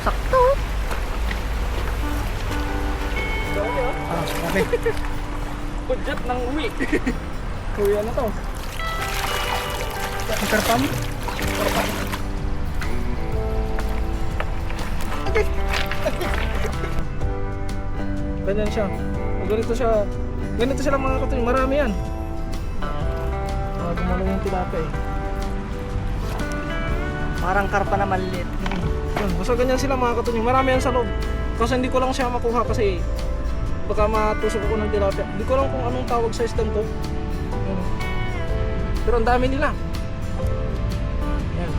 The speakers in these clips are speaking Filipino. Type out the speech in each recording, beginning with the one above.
Sakto. Okay. Budget ng uwi. Kuya na to. Karpam. Ganyan siya. O ganito siya. Ganito sila mga katunying. Marami yan. Gumalong yung tilapia eh. Parang karpa na maliit. Yan. Basta ganyan sila mga katunying. Marami yan sa loob. Kasi hindi ko lang siya makuha kasi baka matusok ako ng tilapia. Hindi ko lang kung anong tawag sa isdan to. Yan. Pero ang dami nila. Yan.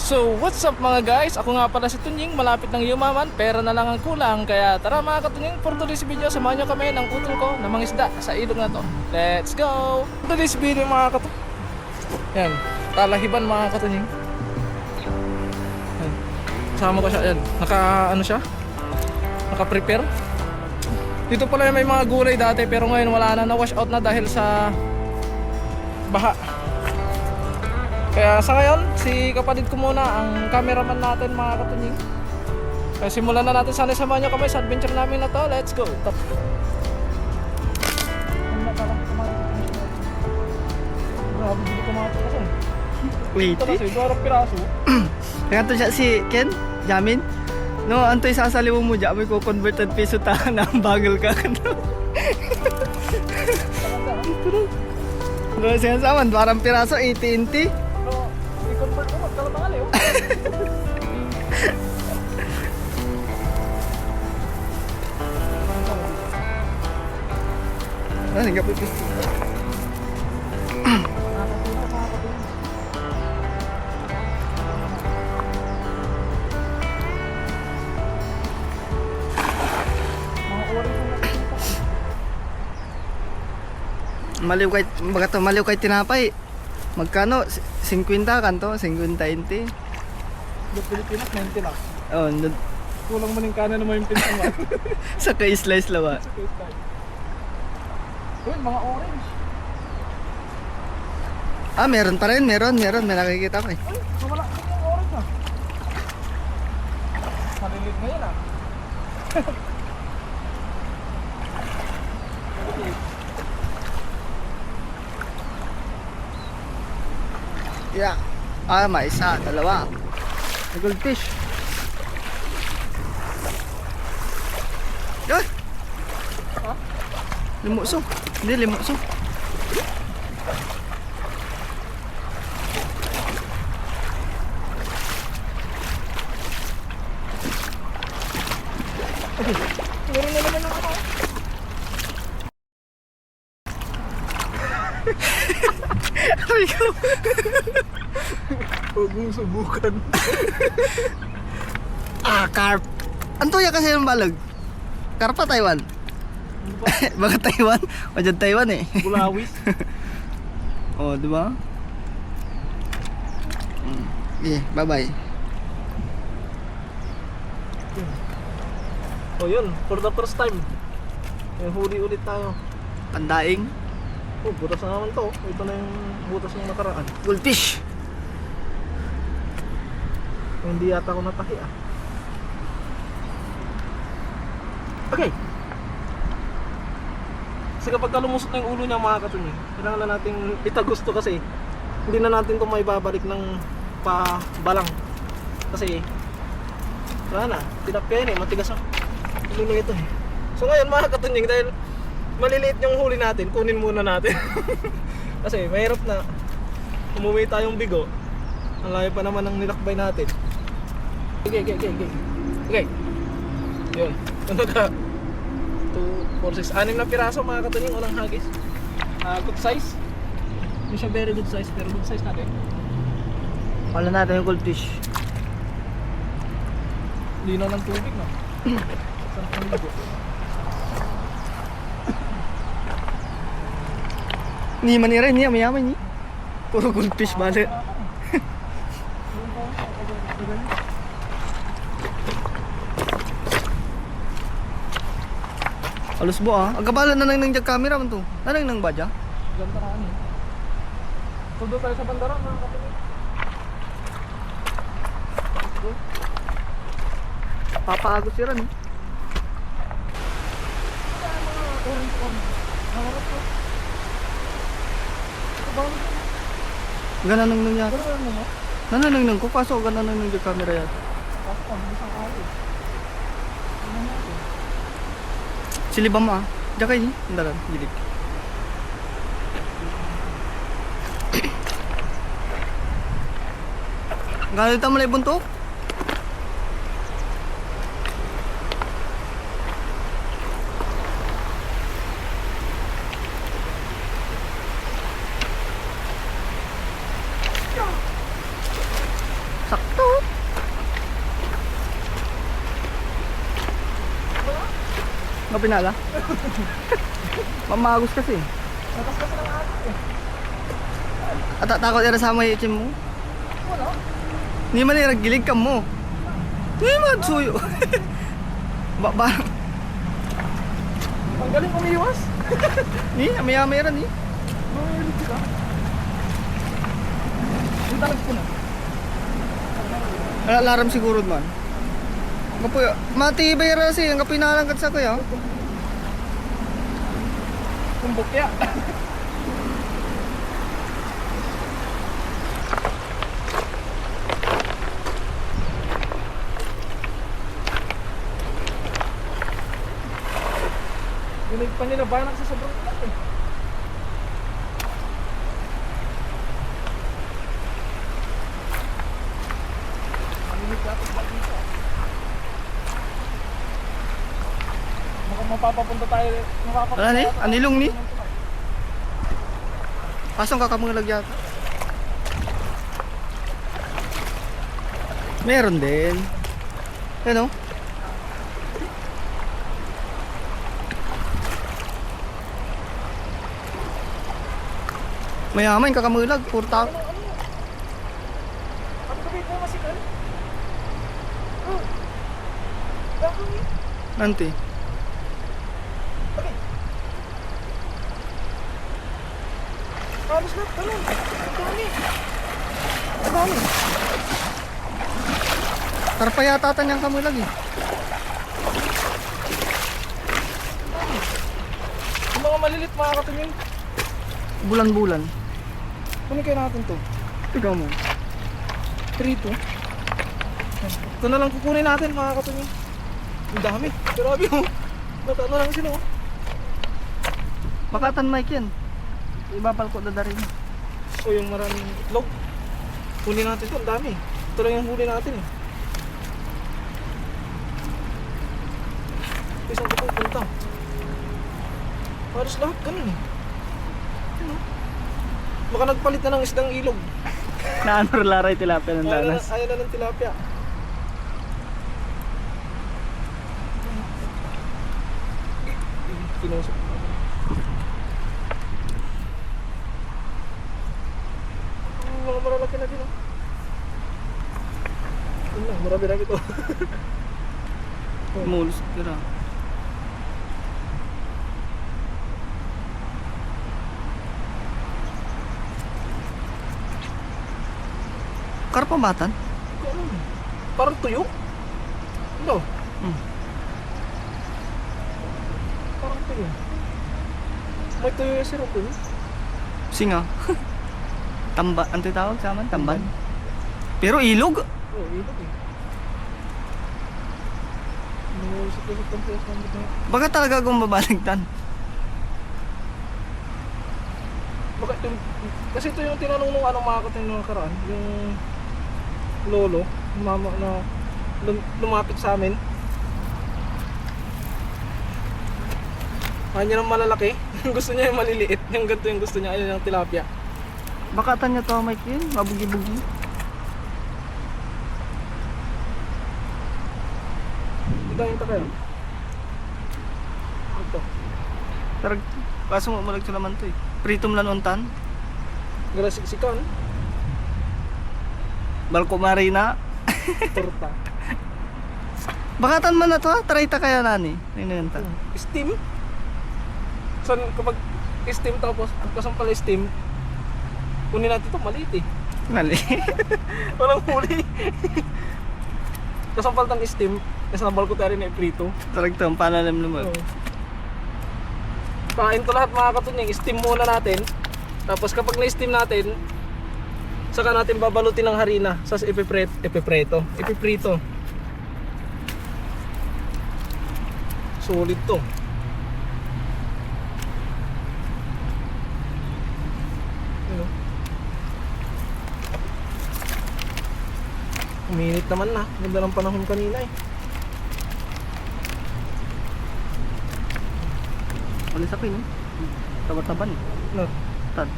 So what's up mga guys? Ako nga pala si Tunying, malapit ng yumaman, pera na lang ang kulang. Kaya tara mga katunying, for today's video, samahan nyo kami ng utol ko na mangisda sa ilog na to. Let's go! For today's video mga katunying, yan, talahiban mga katunying. Yan. Kasama ko siya, yan, naka-prepare. Dito pala may mga gulay dati pero ngayon wala na, na-wash out na dahil sa baha. Kaya sa ngayon, si kapatid ko muna ang cameraman natin mga katunying. Kaya simulan na natin, sana samahan nyo kami sa adventure namin na to. Let's go! Grabe, hindi ko makapagpasan. Wait. Ito kasi, doon piraso. Kaya to siya si Ken, Jamin. No, anto isasaliw mo dyan, may ko-converted piso ta na ang bagal ka. No, sinasaman, parang piraso, 80-20. No, i-convert mo, magkalabangal eh. Ah, hindi ka pipis. Maliw kay tinapay. Magkano? 50 kanto? 50-20? The Pilipinas, 90 lang. Oh, Kulang mo ng kanan naman yung pinsan mo. sa kay-slice lawa. Uy, mga orange. Ah, meron pa rin, meron. May nakikita ko eh. Uy, wala ko yung orange ah. Malilit na yan ah. Yeah. Ah, may isa, dalawa. May goldfish. Ay! Ha? Limuso. Hindi, limuso. Meron na naman ako. Ay ko. Huwag mong subukan. Ah, carp. Anto ya kasi yung balag? Karpa Taiwan. Baka Taiwan? O dyan Taiwan eh. Bulawis. Oh, di ba? Okay, bye-bye. Oh yun, for the first time. Huli ulit tayo. Pandaing. Oh, butas na naman to. Ito na yung butas ng nakaraan. Goldfish. Hindi yata ako natahi ah. Okay. Kasi kapag lumusot na yung ulo niya mga katunying, kailangan na natin itagusto kasi hindi na natin ito may babalik ng pabalang. Kasi wala na, tinapya yun eh, matigas ang ulo ito eh. So ngayon mga katunying, dahil maliliit yung huli natin, kunin muna natin. Kasi mahirap na umuwi tayong bigo. Ang layo pa naman ng nilakbay natin. Okay. Yun. Ano ka? 2, 4, 6, 6 na piraso mga katunying, unang hagis. Good size. Hindi siya very good size, pero good size natin. Wala natin yung goldfish. Linaw ng tubig no? Saan ang ligo? Ni manira ni mayaman ni. Puro goldfish balik. Alos bo ah. Agabalan na nang jag camera man to. Nanang nang badya? Ganda ka ano. Tudo tayo sa bandara mga kapatid. Papaagos si Ran eh. Gana nang nangyari. Nananang nang ko kaso gana nang nang jag camera yata. Silibam ah. Diyan kayo ni? Andaran, gilig. Gano'n ito mo na ibuntok? Sakto. Nga pinala? Mamagos kasi. Natas kasi ng agos eh. At takot na sa may itim mo? Wala. Hindi man naggilig ka mo. Hindi man suyo. Ba? Ang galing umiwas. Ni, amay-amay ran ni. Mahilig sila. Yung talag ko na. Alaram siguro man. Kapoy, matibay ra kasi ang kapinalangkat sa kuya. Kumbok ya. Ginig pa nila banak sa sobrang ulat eh. Ginig dapat ba dito? Mukhang mapapapunta tayo. Wala ni, anilong ni. Pasong kakamang yata. Meron din. Ano? Mayaman kakamulag, puro tao. Ang gabi po masikal. Oh. Bakit ni? Nanti. Okay. Halos na, ganun. Ang dami. Ang dami. Tarpa yata tanyang kamulag eh. Yung mga malilit mga katuming. Bulan-bulan. Kunin kayo natin to. Ikaw mo. 3-2. Ito na lang kukunin natin mga katuming. Ang dami. Grabe oh. Ano lang sila oh. Makatan mic yan. Ibabal ko dadarin. O yung maraming itlog. Kunin natin to. Ang dami. Ito lang yung huli natin eh. Isang ko punta. Halos lahat ganun eh. Ano? Baka nagpalit na ng isdang ilog. Naanor laray tilapia ng danas. Ayaw na ng tilapia. Kinusok ko. Mga malalaki na din oh. Yun lang, marami na ito. Mulos tira. Karpamatan? Parang tuyo? Ano? Parang tuyo. May tuyo yung sirop eh. Singa. Tamba, ang tawag sa amin? Tamban. Pero ilog. Oo, ilog eh. Nangusap-usap ng piyas ng buto. Baka talaga kung babaligtan. Baka ito, kasi ito yung tinanong nung anong makakating nung nakaraan. Yung lolo, mama na lumapit sa amin. Ayaw niya ng malalaki. Gusto niya yung maliliit. Yung ganito yung gusto niya. Ayaw yung tilapia. Baka tanya to Mike yun, mabugi-bugi. Tigangin ka kayo. Ito. Pero kaso mo malag naman to eh. Pritom lan untan. Galasiksikan. Balko marina. Torta. Bakatan man na to ha? Try ta kaya nani. Ninanta. Steam. So kapag steam tapos kasampal steam, kunin natin ito maliit eh. Mali. Walang huli. Kasampal ng steam, kasambal ko tayo rin na iprito. Talagang ito, ang panalam naman. Oo. Kain to lahat mga katunying, steam muna natin. Tapos kapag na-steam natin, saka natin babalutin ng harina sa ipiprito. Solid to. Ano? Uminit naman na. Ganda ng panahon kanina eh. Walis ako yun. Taba-taban. No. Tad.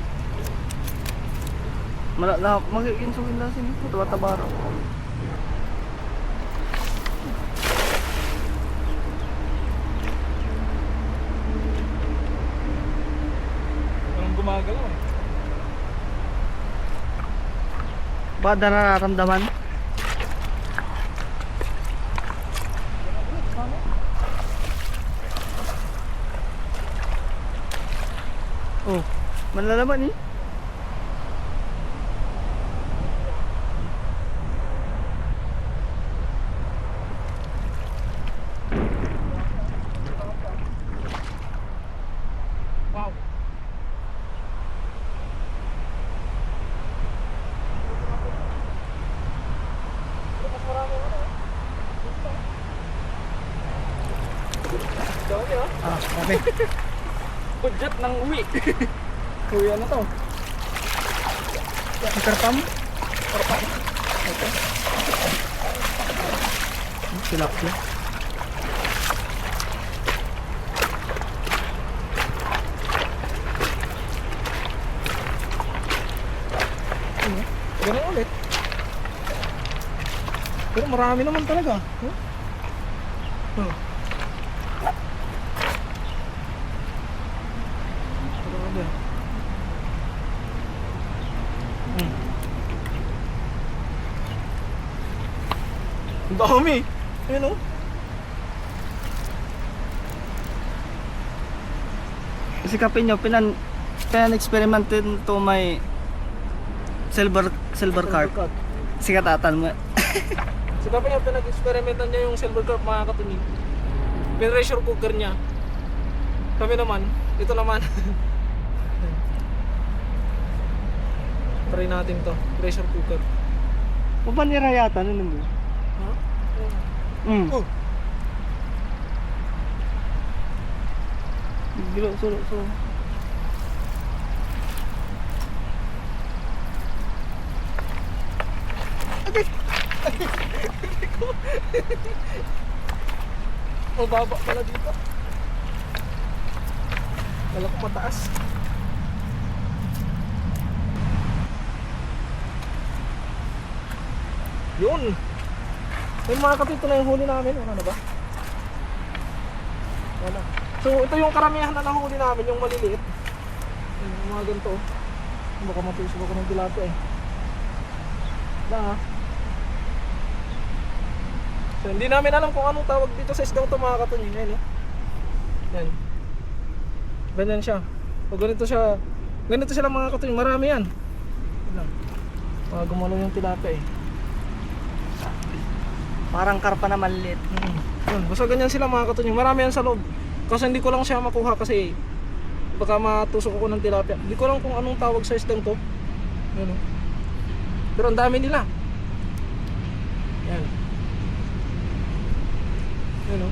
Magiging suwin na sin. Taba-taba raw. Parang gumagalaw eh. Ba nararamdaman? Oh, malalaman eh. Wow. Mas marami ano eh. Dami ah. Ah, okay. Budget ng uwi. Uwi ano to? Karpam? Tilapia. Ganun ulit. Pero marami naman talaga. Huh? Huh. Grabe. Ang dami. Ayun oh. Sikapin nyo, pinan-experimentin to may silver carp. Sikatatan mo. So kapag yung pinag-experimentan niya yung silver carp mga katunig, pin-pressure cooker niya. Kami naman, ito naman. Try natin to, pressure cooker. Mapanira yata, ano mo? Ha? Oh. Bilo, so. Oh, baba pala dito. Kala ko mataas. Yun. Yung mga katito na yung huli namin. Wala na ba? Wala. So ito yung karamihan na nahuli namin. Yung maliliit. Yung mga ganito. Baka matusok ako ng tilapia eh. Wala ha. So hindi namin alam kung anong tawag dito sa isdang ito mga katunying. Yan eh. Yan. Ganyan siya. O ganito siya. Ganito sila mga katunying. Marami yan. Yan lang. Mga gumalaw yung tilapia eh. Parang karpa na maliit. Yun, basta ganyan sila mga katunying. Marami yan sa loob. Kasi hindi ko lang siya makuha kasi baka matusok ako ng tilapia. Hindi ko lang kung anong tawag sa isdang to. Yan o. Pero ang dami nila. Yan. Yan o.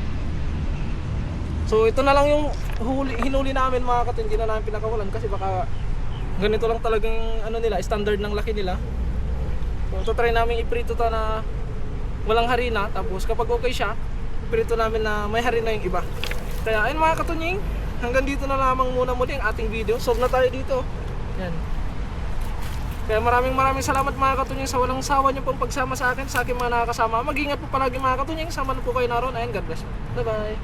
So ito na lang yung hinuli namin mga katunying. Hindi na namin pinakawalan kasi baka ganito lang talagang ano nila, standard ng laki nila. So ito try namin iprito to na walang harina, tapos kapag okay siya, iprito namin na may harina yung iba. Kaya ayun mga katunying, hanggang dito na lamang muna muli ang ating video. Solve na tayo dito. Yan. Kaya maraming salamat mga katunying sa walang sawa niyo pong pagsama sa akin, sa aking mga nakakasama. Mag-ingat po palagi mga katunying, sama na po kayo naroon. Ayun, God bless. Bye bye.